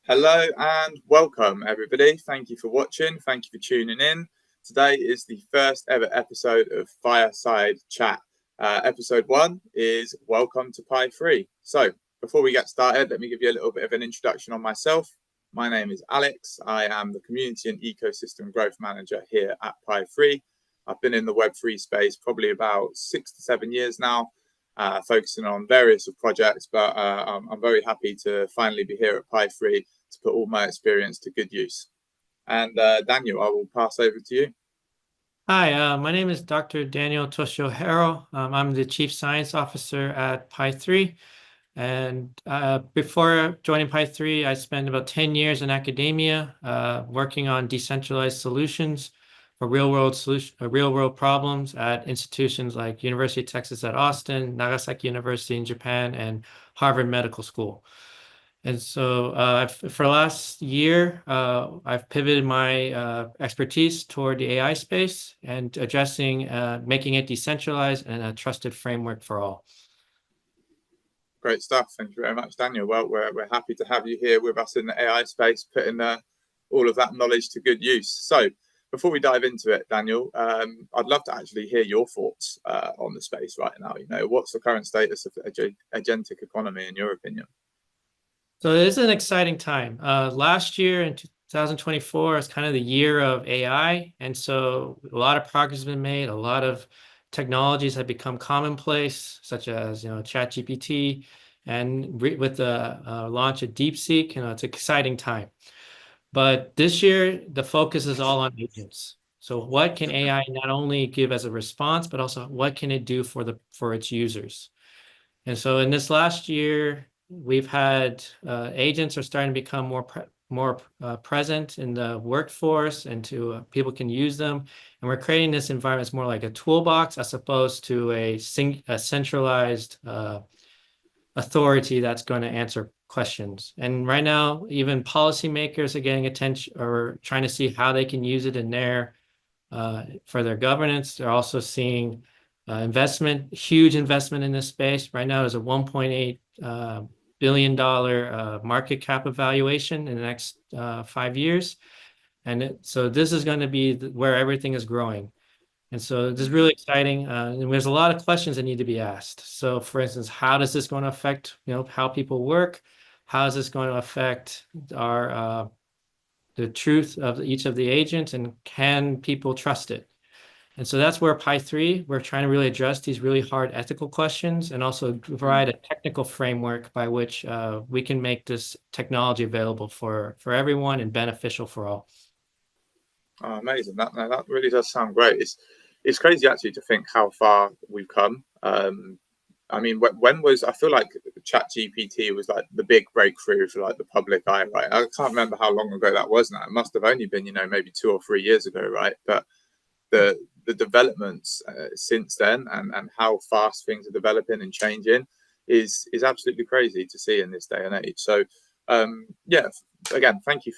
Hello and welcome, everybody. Thank you for watching. Thank you for tuning in. Today is the first ever episode of Fireside Chat. Episode 1 is Welcome to PAI3. So, before we get started, let me give you a little bit of an introduction on myself. My name is Alex. I am the Community and Ecosystem Growth Manager here at PAI3. I've been in the Web3 space probably about 6 to 7 years now. Focusing on various projects, but I'm very happy to finally be here at PAI3 to put all my experience to good use. And Daniel, I will pass over to you. Hi, my name is Dr. Daniel Toshio Harrell. I'm the Chief Science Officer at PAI3. And before joining PAI3, I spent about 10 years in academia working on decentralized solutions for real-world problems at institutions like University of Texas at Austin, Nagasaki University in Japan, and Harvard Medical School. And so for the last year, I've pivoted my expertise toward the AI space and addressing making it decentralized and a trusted framework for all. Great stuff. Thank you very much, Daniel. Well, we're happy to have you here with us in the AI space, putting all of that knowledge to good use. So before we dive into it, Daniel, I'd love to actually hear your thoughts on the space right now. You know, what's the current status of the agentic economy in your opinion? So it is an exciting time. Last year in 2024 is kind of the year of AI. And so a lot of progress has been made. A lot of technologies have become commonplace, such as, ChatGPT. And with the launch of DeepSeek, it's an exciting time. But this year, the focus is all on agents. So what can AI not only give as a response, but also what can it do for its users? And so in this last year, we've had agents are starting to become more present in the workforce, and people can use them. And we're creating this environment that's more like a toolbox as opposed to a centralized authority that's going to answer questions. And right now, even policymakers are getting attention or trying to see how they can use it in for their governance. They're also seeing huge investment in this space. Right now, there's a $1.8 billion market cap evaluation in the next 5 years. And so this is going to be where everything is growing. And so this is really exciting. And there's a lot of questions that need to be asked. So for instance, how does this going to affect, how people work? How is this going to affect the truth of each of the agents, and can people trust it? And so that's where PAI3, we're trying to really address these really hard ethical questions and also provide a technical framework by which we can make this technology available for everyone and beneficial for all. Oh, amazing. That really does sound great. It's crazy actually to think how far we've come. I mean, I feel like ChatGPT was like the big breakthrough for like the public eye, right? I can't remember how long ago that was now. It must have only been, maybe 2 or 3 years ago, right? But the developments since then and how fast things are developing and changing is absolutely crazy to see in this day and age. So yeah, again, thank you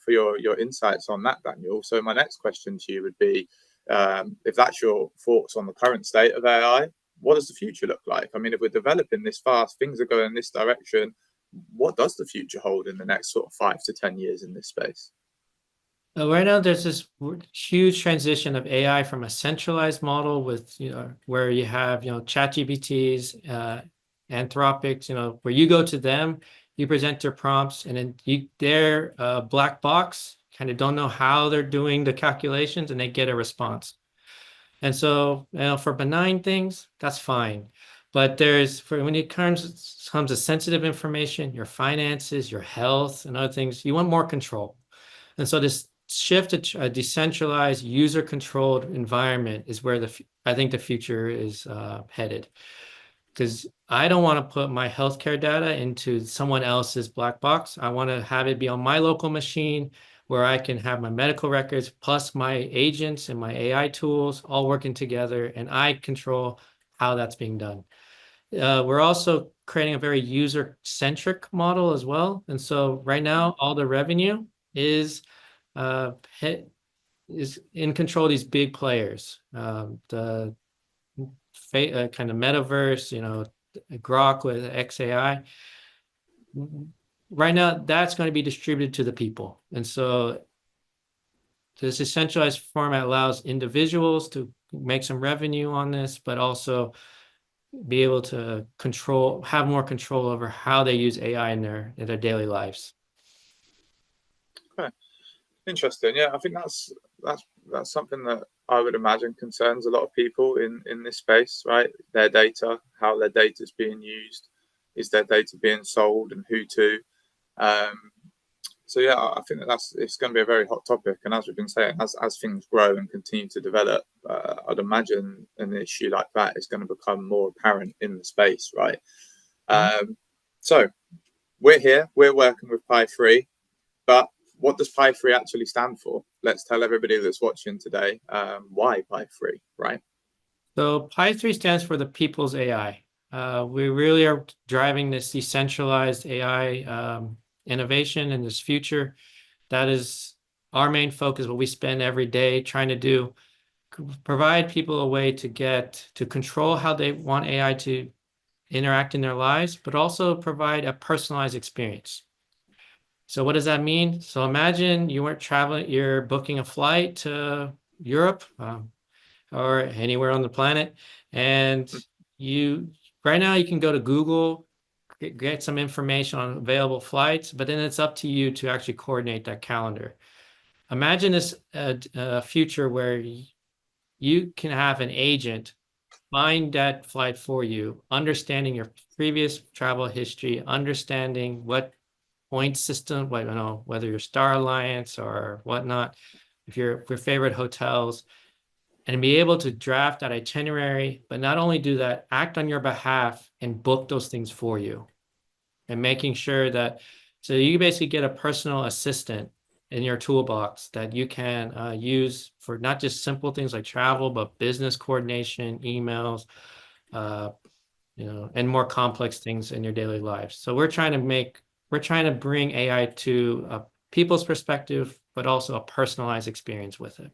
for your insights on that, Daniel. So my next question to you would be, if that's your thoughts on the current state of AI, what does the future look like? I mean, if we're developing this fast, things are going in this direction, what does the future hold in the next sort of 5 to 10 years in this space? Right now, there's this huge transition of AI from a centralized model with, where you have, ChatGPTs, Anthropics, where you go to them, you present your prompts, and then they're a black box, kind of don't know how they're doing the calculations, and they get a response. And so, for benign things, that's fine. But when it comes to sensitive information, your finances, your health, and other things, you want more control. And so this shift to a decentralized, user-controlled environment is where I think the future is headed. Because I don't want to put my healthcare data into someone else's black box. I want to have it be on my local machine where I can have my medical records plus my agents and my AI tools all working together, and I control how that's being done. We're also creating a very user-centric model as well. And so right now, all the revenue is in control of these big players. The kind of metaverse, Grok with XAI. right now that's going to be distributed to the people. And so this decentralized format allows individuals to make some revenue on this, but also be able to have more control over how they use AI in their daily lives. Okay. Interesting. Yeah, I think that's something that I would imagine concerns a lot of people in this space, right? Their data, how their data is being used, is their data being sold, and who to. Um, so yeah, I think it's going to be a very hot topic. And as we've been saying, as things grow and continue to develop, I'd imagine an issue like that is going to become more apparent in the space, right? Mhm. So we're here, we're working with PAI3. But what does PAI3 actually stand for? Let's tell everybody that's watching today why PAI3, right? So PAI3 stands for the People's AI. We really are driving this decentralized AI innovation in this future. That is our main focus, what we spend every day trying to do, provide people a way to control how they want AI to interact in their lives, but also provide a personalized experience. So what does that mean? So imagine you weren't traveling, you're booking a flight to Europe or anywhere on the planet, and you right now you can go to Google, get some information on available flights, but then it's up to you to actually coordinate that calendar. Imagine this a future where you can have an agent find that flight for you, understanding your previous travel history, understanding what point system, what, you know, whether you're Star Alliance or whatnot, if your favorite hotels, and be able to draft that itinerary, but not only do that, act on your behalf and book those things for you, and making sure that, so you basically get a personal assistant in your toolbox that you can use for not just simple things like travel, but business coordination, emails, uh, and more complex things in your daily lives. So we're trying to bring AI to a people's perspective, but also a personalized experience with it.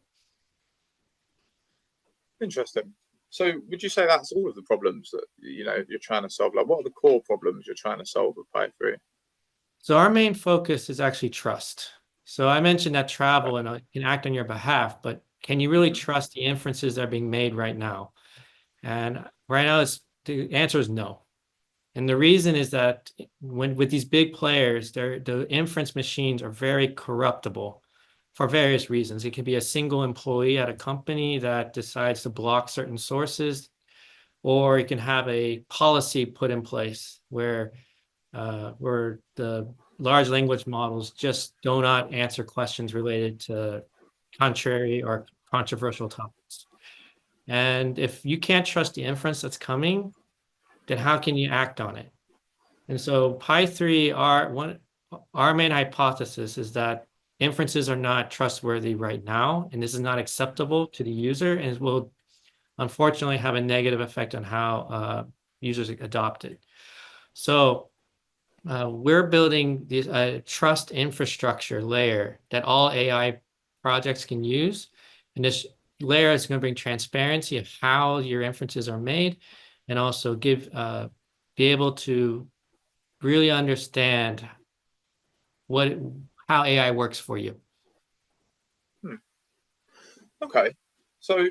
Interesting. So would you say that's all of the problems that you're trying to solve? Like, what are the core problems you're trying to solve with PAI3? So our main focus is actually trust. So I mentioned that travel and can act on your behalf, but can you really Mm-hmm. trust the inferences that are being made right now? And right now, the answer is no. And the reason is that when with these big players, the inference machines are very corruptible for various reasons. It could be a single employee at a company that decides to block certain sources, or you can have a policy put in place where the large language models just do not answer questions related to contrary or controversial topics. And if you can't trust the inference that's coming, then how can you act on it? And so PAI3, our main hypothesis is that inferences are not trustworthy right now, and this is not acceptable to the user, and it will unfortunately have a negative effect on how users adopt it. So we're building this trust infrastructure layer that all AI projects can use. And this layer is going to bring transparency of how your inferences are made, and also be able to really understand what how AI works for you. Hmm. Okay. So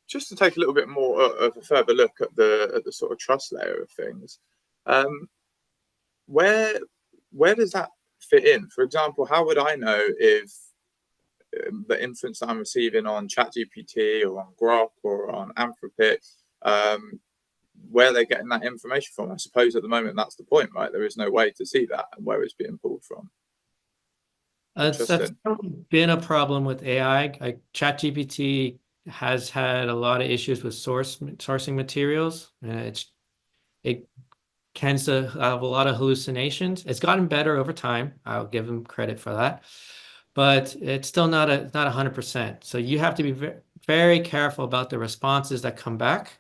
just to take a little bit more of a further look at the sort of trust layer of things, um, where where does that fit in? For example, how would I know if the inference that I'm receiving on ChatGPT or on Grok or on Anthropic, um, where they're getting that information from? I suppose at the moment that's the point, right? There is no way to see that and where it's being pulled from. That's Interesting. been a problem with AI. ChatGPT has had a lot of issues with sourcing materials. It tends to have a lot of hallucinations. It's gotten better over time. I'll give them credit for that, but it's still not 100%. So you have to be very careful about the responses that come back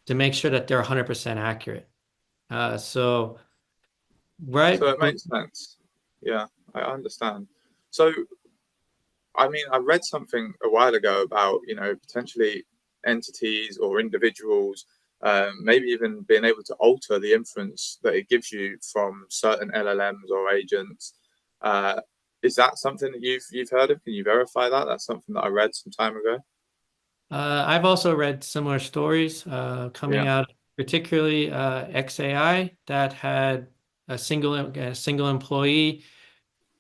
to make sure that they're 100% accurate. So So right, it makes sense. Yeah, I understand. So I mean, I read something a while ago about potentially entities or individuals maybe even being able to alter the inference that it gives you from certain LLMs or agents. Uh, is that something that you've heard of? Can you verify that? That's something that I read some time ago. I've also read similar stories coming Yeah. out, particularly XAI, that had a single employee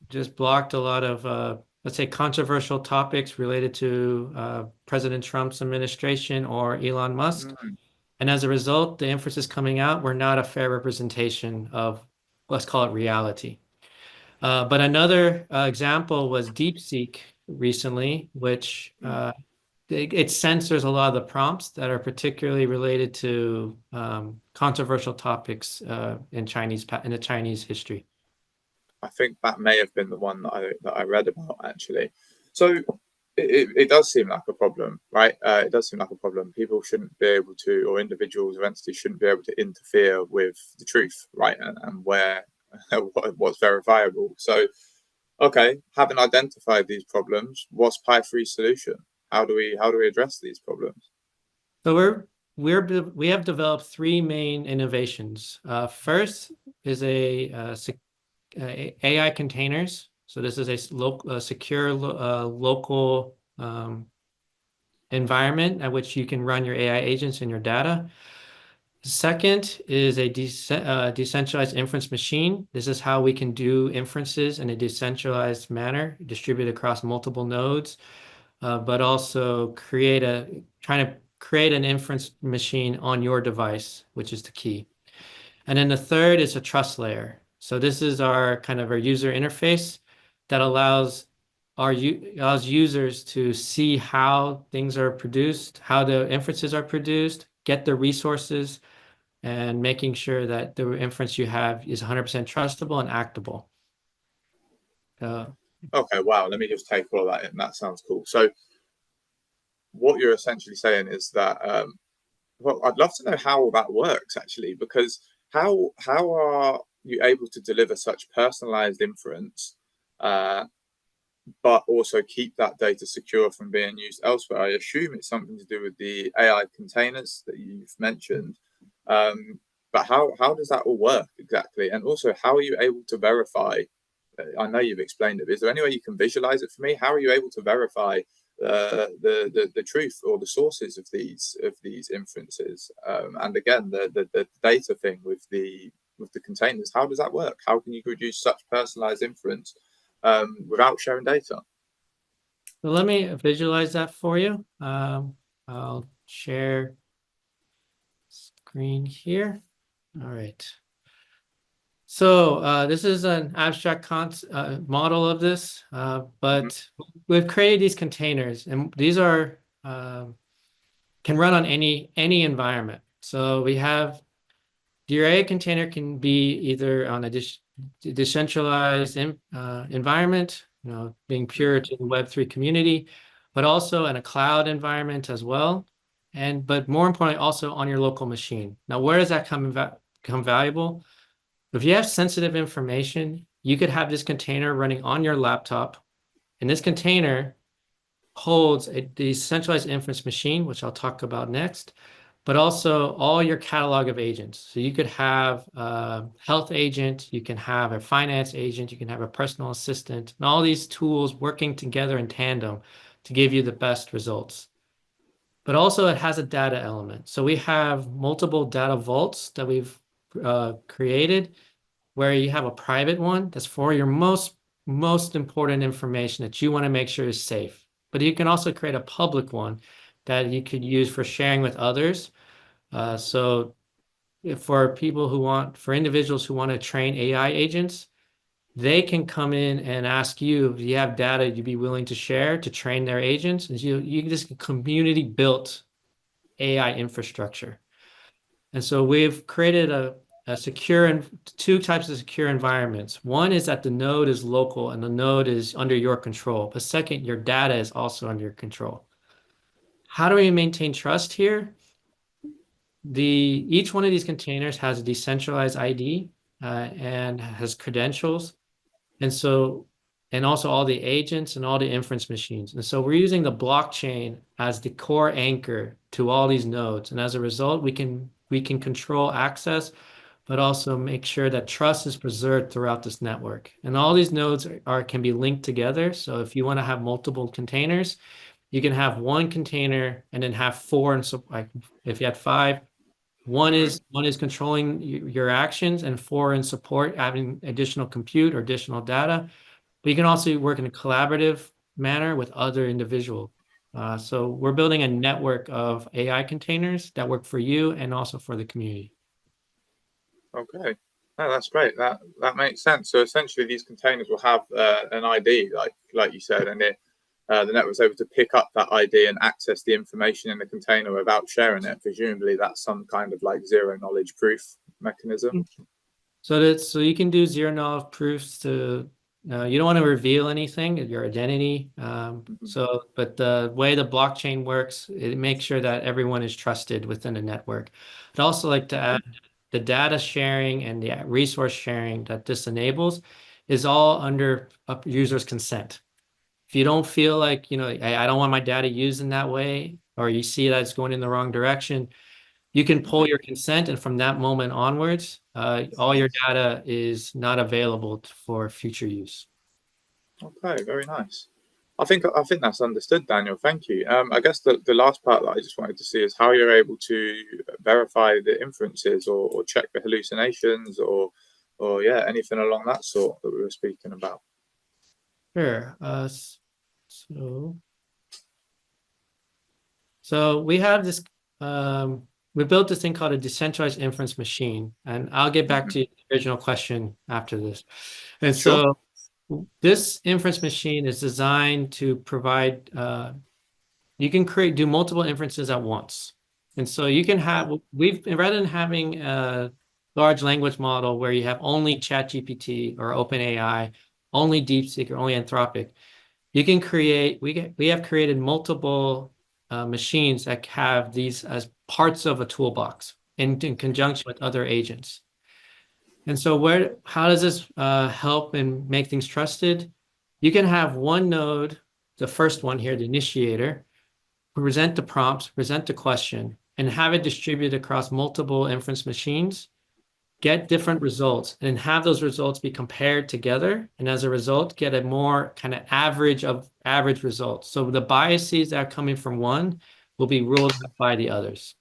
just blocked a lot of, let's say, controversial topics related to President Trump's administration or Elon Musk. Mm, And as a result, the inferences coming out were not a fair representation of, let's call it reality. But another example was DeepSeek recently, which mm. it censors a lot of the prompts that are particularly related to controversial topics in the Chinese history. I think that may have been the one that I read about actually. So it does seem like a problem, right? It does seem like a problem. People shouldn't be able to, or individuals or entities shouldn't be able to interfere with the truth, right? And where what's verifiable. So, okay, having identified these problems, what's PAI3's solution? How do we address these problems? So we have developed three main innovations. First is AI containers. So this is a secure local environment at which you can run your AI agents and your data. Second is a decentralized inference machine. This is how we can do inferences in a decentralized manner, distributed across multiple nodes, but also trying to create an inference machine on your device, which is the key. And then the third is a trust layer. So this is our user interface that allows users to see how things are produced, how the inferences are produced, get the resources, and making sure that the inference you have is 100% trustable and actable. Uh, Okay, wow. Let me just take all of that in. That sounds cool. So, what you're essentially saying is that well, I'd love to know how all that works actually, because how are you able to deliver such personalized inference, uh, but also keep that data secure from being used elsewhere? I assume it's something to do with the AI containers that you've mentioned. But how does that all work exactly? And also, how are you able to verify? I know you've explained it. But is there any way you can visualize it for me? How are you able to verify the truth or the sources of these inferences? And again, the data thing with the containers. How does that work? How can you produce such personalized inference without sharing data? so let me visualize that for you. I'll share screen here. All right. So this is an abstract model of this, Mhm. but we've created these containers, and these are can run on any environment. So we have the array container can be either on a decentralized environment, being pure to the Web3 community, but also in a cloud environment as well. But more importantly, also on your local machine. Now, where does that become valuable? If you have sensitive information, you could have this container running on your laptop, and this container holds a decentralized inference machine, which I'll talk about next, but also all your catalog of agents. So you could have a health agent, you can have a finance agent, you can have a personal assistant, and all these tools working together in tandem to give you the best results. But also it has a data element. So we have multiple data vaults that we've created where you have a private one that's for your most important information that you want to make sure is safe. But you can also create a public one that you could use for sharing with others. So for individuals who want to train AI agents, they can come in and ask you if you have data you'd be willing to share to train their agents. And you just community built AI infrastructure. And so we've created a secure and two types of secure environments. One is that the node is local and the node is under your control. But second, your data is also under your control. How do we maintain trust here? Each one of these containers has a decentralized ID and has credentials. And so and also all the agents and all the inference machines. And so we're using the blockchain as the core anchor to all these nodes. And as a result, we can control access, but also make sure that trust is preserved throughout this network. And all these nodes can be linked together. So if you want to have multiple containers, you can have one container and then have four. And so like if you had five, one is controlling your actions, and four in support, having additional compute or additional data. But you can also work in a collaborative manner with other individuals. So we're building a network of AI containers that work for you and also for the community. Okay. No, that's great. That makes sense. So essentially, these containers will have an ID, like you said, and the network's able to pick up that ID and access the information in the container without sharing it. Presumably, that's some kind of like zero knowledge proof mechanism. So you can do zero knowledge proofs to you don't want to reveal anything, your identity. Mhm. But the way the blockchain works, it makes sure that everyone is trusted within the network. I'd also like to add Okay. the data sharing and the resource sharing that this enables is all under a user's consent. If you don't feel like, I don't want my data used in that way, or you see that it's going in the wrong direction, you can pull Mhm. your consent, and from that moment onwards, all your data is not available for future use. Okay, very nice. I think that's understood, Daniel. Thank you. I guess the last part that I just wanted to see is how you're able to verify the inferences or check the hallucinations or yeah, anything along that sort that we were speaking about. Sure. So, so we have this. Um, we built this thing called a decentralized inference machine, and I'll get back Hmm. to the original question after this. And Sure. so, this inference machine is designed to provide you can do multiple inferences at once. And so you can Okay. have, rather than having a large language model where you have only ChatGPT or OpenAI, only DeepSeek or only Anthropic, you can we have created multiple machines that have these as parts of a toolbox in conjunction with other agents. And so how does this help and make things trusted? You can have one node, the first one here, the initiator, present the prompts, present the question, and have it distributed across multiple inference machines, get different results, and have those results be compared together. And as a result, get a more kind of average of average results. So the biases that are coming from one will be ruled out by the others.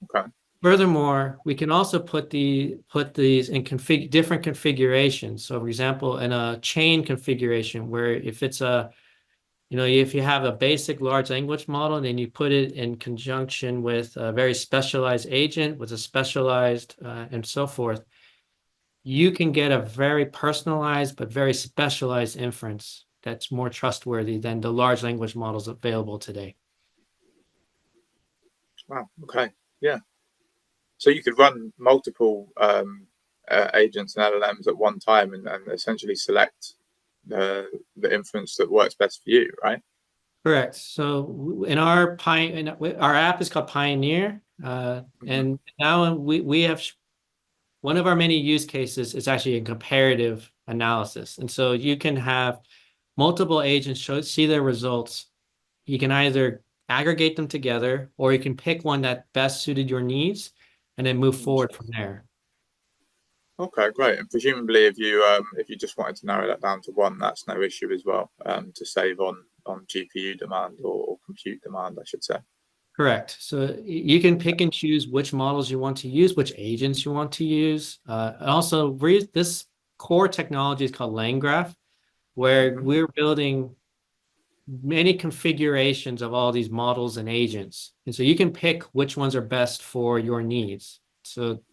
Okay. Furthermore, we can also put these in different configurations. So, for example, in a chain configuration, where if you have a basic large language model and then you put it in conjunction with a very specialized agent with a specialized and so forth, you can get a very personalized but very specialized inference that's more trustworthy than the large language models available today. Wow. Okay. Yeah. So you could run multiple agents and LLMs at one time and essentially select the inference that works best for you, right? Correct. So our app is called Pioneer, Hmm. and now we have one of our many use cases is actually a comparative analysis. And so you can have multiple agents see their results. You can either aggregate them together or you can pick one that best suited your needs and then move forward from there. Okay, great. And presumably, if you just wanted to narrow that down to one, that's no issue as well. To save on GPU demand or compute demand, I should say. Correct. So you can pick and choose which models you want to use, which agents you want to use. And also, this core technology is called LangGraph, where Hmm. we're building many configurations of all these models and agents. And so you can pick which ones are best for your needs. So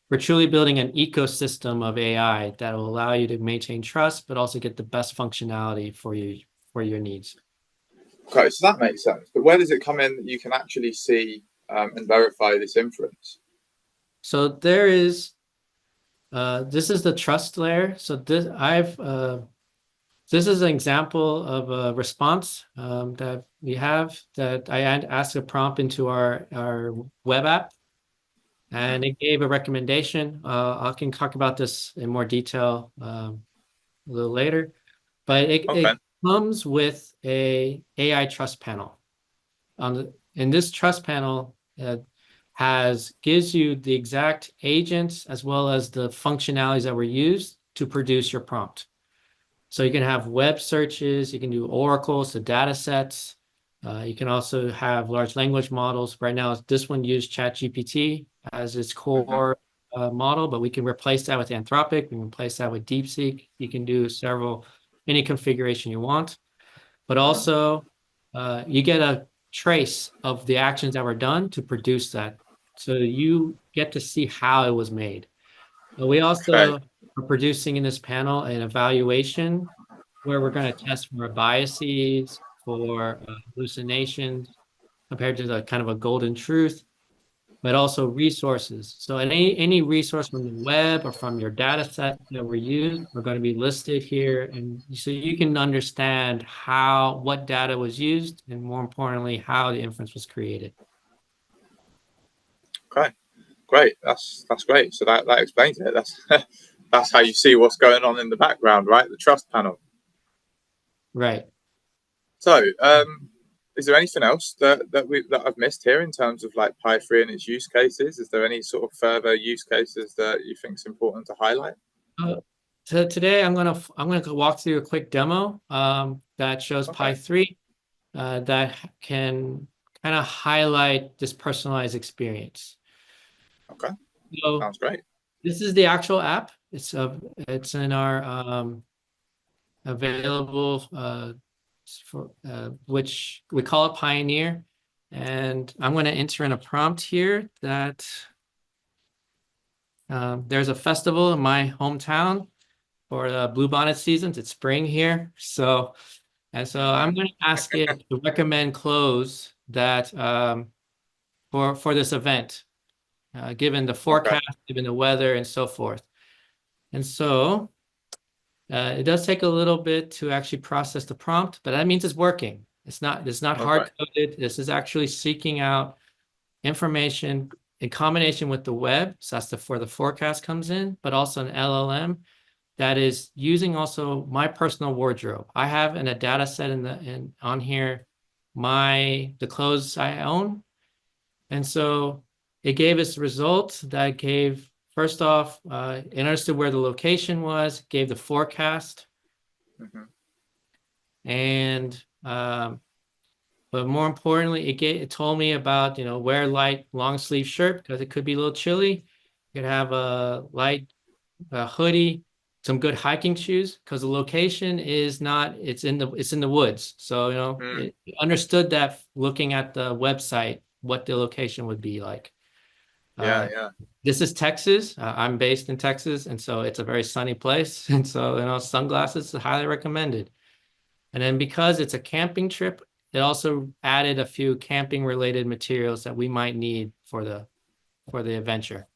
we're truly building an ecosystem of AI that will allow you to maintain trust, but also get the best functionality for your needs. Okay, so that makes sense. But where does it come in that you can actually see and verify this inference? So this is the trust layer. So this is an example of a response that we have that I asked a prompt into our web app, Hmm. and it gave a recommendation. I can talk about this in more detail a little later. but Okay. it comes with a AI trust panel. And this trust panel gives you the exact agents as well as the functionalities that were used to produce your prompt. So you can have web searches, you can do oracles, so data sets. You can also have large language models. Right now, this one used ChatGPT as its Hmm. core model, but we can replace that with Anthropic. We can replace that with DeepSeek. You can do any configuration you want, but also you get a trace of the actions that were done to produce that. So you get to see how it was made. But we Okay. also are producing in this panel an evaluation where we're going to test for biases, for hallucinations, compared to the kind of a golden truth, but also resources. So any resource from the web or from your data set that were used are going to be listed here. And so you can understand what data was used, and more importantly, how the inference was created. Okay. Great. That's great. So that explains it. That's that's how you see what's going on in the background, right? The trust panel. Right. So, is there anything else that I've missed here in terms of like Pi3 and its use cases? Is there any sort of further use cases that you think is important to highlight? So today I'm gonna walk through a quick demo that shows Okay. Pi3 that can kind of highlight this personalized experience. Okay. So Sounds great. this is the actual app. It's in our available which we call it Pioneer. And I'm going to enter in a prompt here that there's a festival in my hometown for the bluebonnet seasons. It's spring here. So I'm going to ask it to recommend clothes that for this event, given the Okay. forecast, given the weather, and so forth. And so it does take a little bit to actually process the prompt, but that means it's working. It's not Okay. hard coded. This is actually seeking out information in combination with the web. So that's where the forecast comes in, but also an LLM that is using also my personal wardrobe. I have in a data set on here the clothes I own. And so it gave us results that gave, first off, it understood where the location was, gave the forecast, Hmm. and but more importantly, it told me about, wear light long sleeve shirt because it could be a little chilly. You could have a light hoodie, some good hiking shoes because the location is not, it's in the woods. So, Mm. it understood that looking at the website, what the location would be like. Yeah. Uh, Yeah. this is Texas. I'm based in Texas, and so it's a very sunny place. And so, sunglasses are highly recommended. And then because it's a camping trip, it also added a few camping related materials that we might need for the adventure.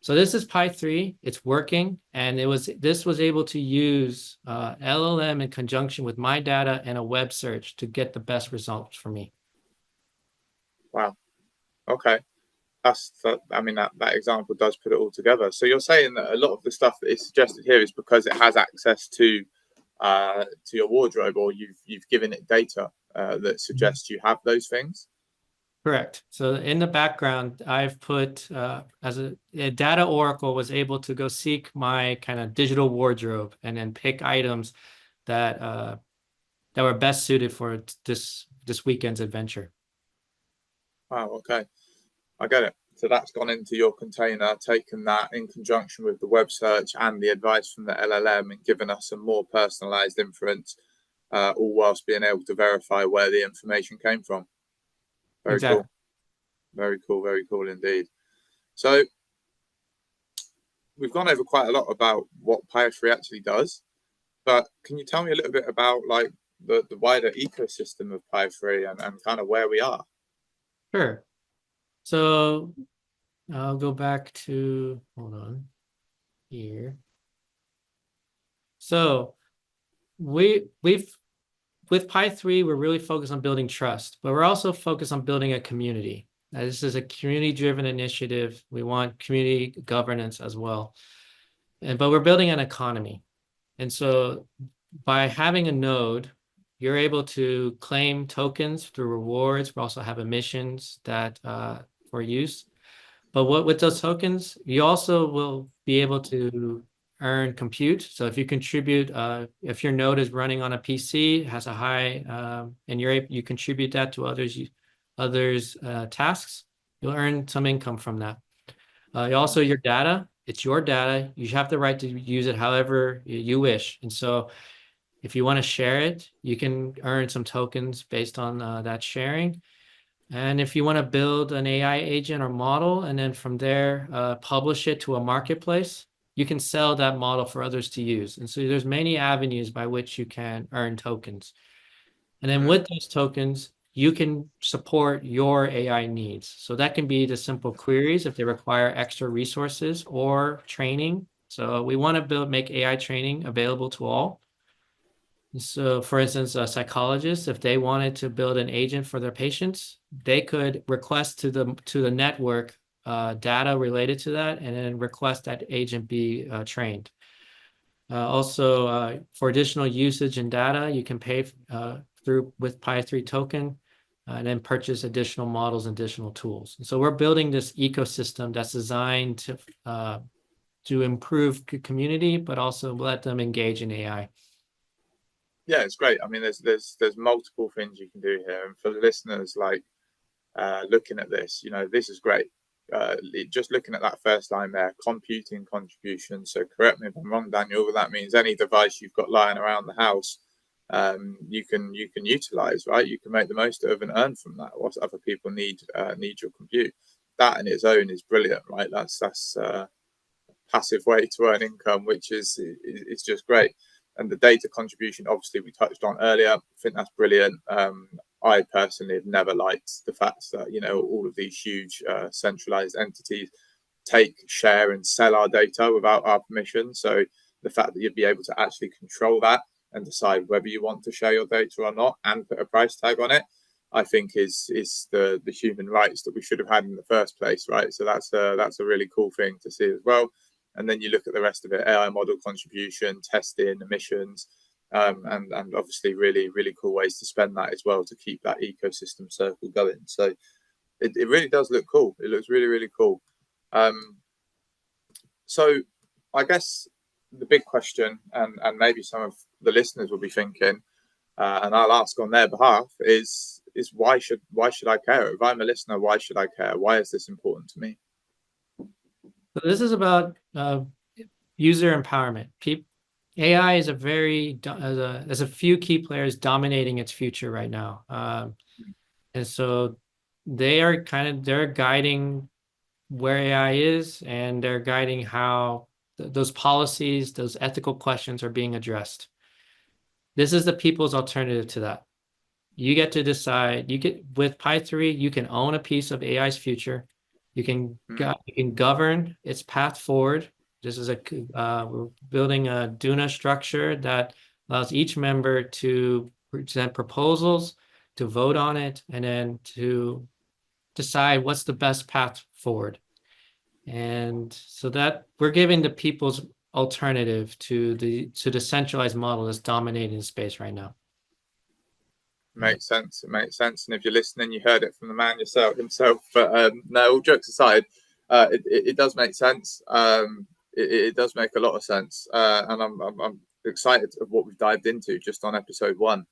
So this is Pi3. It's working, and this was able to use LLM in conjunction with my data and a web search to get the best results for me. Wow. Okay. I mean, that example does put it all together. So you're saying that a lot of the stuff that is suggested here is because it has access to your wardrobe, or you've given it data that suggests you have those things. Correct. So in the background, I've put as a data oracle was able to go seek my kind of digital wardrobe and then pick items that that were best suited for this weekend's adventure. Wow. Okay. I get it. So that's gone into your container, taken that in conjunction with the web search and the advice from the LLM, and given us a more personalized inference, all whilst being able to verify where the information came from. Very Exactly. cool. Very cool. Very cool indeed. So we've gone over quite a lot about what Pi3 actually does, but can you tell me a little bit about like the wider ecosystem of Pi3 and kind of where we are? Sure. So I'll go back to, hold on here. So we've with Pi3, we're really focused on building trust, but we're also focused on building a community. Now, this is a community-driven initiative. We want community governance as well. But we're building an economy. And so by having a node, you're able to claim tokens through rewards. We also have emissions that for use. But what with those tokens, you also will be able to earn compute. So if you contribute, if your node is running on a PC, has a high, and you contribute that to others tasks, you'll earn some income from that. Also, your data, it's your data. You have the right to use it however you wish. And so if you want to share it, you can earn some tokens based on that sharing. And if you want to build an AI agent or model, and then from there, publish it to a marketplace, you can sell that model for others to use. And so there's many avenues by which you can earn tokens. And then with those tokens, you can support your AI needs. So that can be the simple queries if they require extra resources or training. So we want to make AI training available to all. So, for instance, psychologists, if they wanted to build an agent for their patients, they could request to the network data related to that, and then request that agent be trained. Also, for additional usage and data, you can pay through with PAI3 token, and then purchase additional models and additional tools. And so we're building this ecosystem that's designed to improve community, but also let them engage in AI. Yeah, it's great. I mean, there's multiple things you can do here, and for the listeners, like looking at this, this is great. Just looking at that first line there, computing contribution. So correct me if I'm wrong, Daniel, but that means any device you've got lying around the house, you can utilize, right? You can make the most of and earn from that. What other people need your compute. That in its own is brilliant, right? That's passive way to earn income, which is just great. And the data contribution, obviously, we touched on earlier. I think that's brilliant. I personally have never liked the fact that all of these huge centralized entities take, share, and sell our data without our permission. So the fact that you'd be able to actually control that and decide whether you want to share your data or not, and put a price tag on it, I think is the human rights that we should have had in the first place, right? So that's a really cool thing to see as well. And then you look at the rest of it: AI model contribution, testing, emissions, and obviously really, really cool ways to spend that as well to keep that ecosystem circle going. So it really does look cool. It looks really, really cool. So I guess the big question, and maybe some of the listeners will be thinking, and I'll ask on their behalf, is why should I care? If I'm a listener, why should I care? Why is this important to me? So this is about user empowerment. AI is there's a few key players dominating its future right now, and so they're guiding where AI is, and they're guiding how those policies, those ethical questions are being addressed. This is the people's alternative to that. You get to decide. With PAI3, you can own a piece of AI's future. You can govern its path forward. We're building a Duna structure that allows each member to present proposals, to vote on it, and then to decide what's the best path forward. And so that we're giving the people's alternative to the centralized model that's dominating the space right now. Makes sense. It makes sense. And if you're listening, you heard it from the man himself. But no, all jokes aside, it does make sense. It does make a lot of sense, and I'm excited of what we've dived into just on episode 1.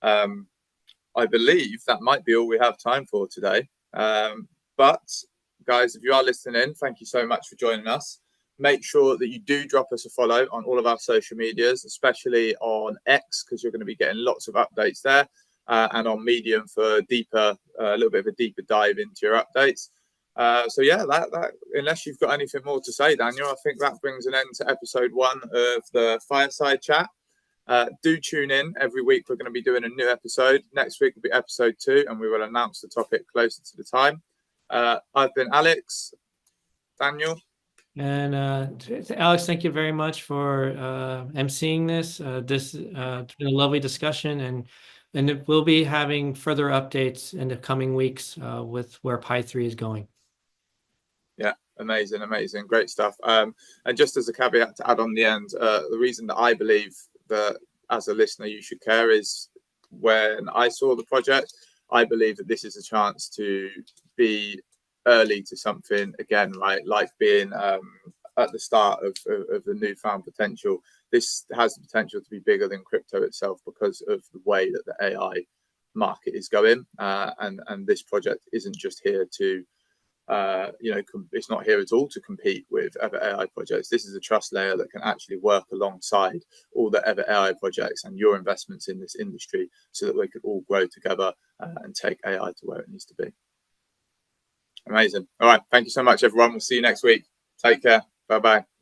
I believe that might be all we have time for today. But guys, if you are listening in, thank you so much for joining us. Make sure that you do drop us a follow on all of our social medias, especially on X, because you're going to be getting lots of updates there. And on Medium for a little bit of a deeper dive into your updates. So yeah, that unless you've got anything more to say, Daniel, I think that brings an end to episode 1 of the Fireside Chat. Do tune in every week. We're going to be doing a new episode. Next week will be episode 2, and we will announce the topic closer to the time. I've been Alex. Daniel. And Alex, thank you very much for emceeing this. It's been a lovely discussion, and we'll be having further updates in the coming weeks with where PAI3 is going. Yeah, amazing, great stuff. And just as a caveat to add on the end, the reason that I believe that as a listener you should care is, when I saw the project, I believe that this is a chance to be early to something again, right? Like being at the start of the newfound potential. This has the potential to be bigger than crypto itself because of the way that the AI market is going, and this project isn't just here to it's not here at all to compete with other AI projects. This is a trust layer that can actually work alongside all the other AI projects and your investments in this industry, so that we could all grow together and take AI to where it needs to be. Amazing. All right. Thank you so much, everyone. We'll see you next week. Take care. Bye-bye.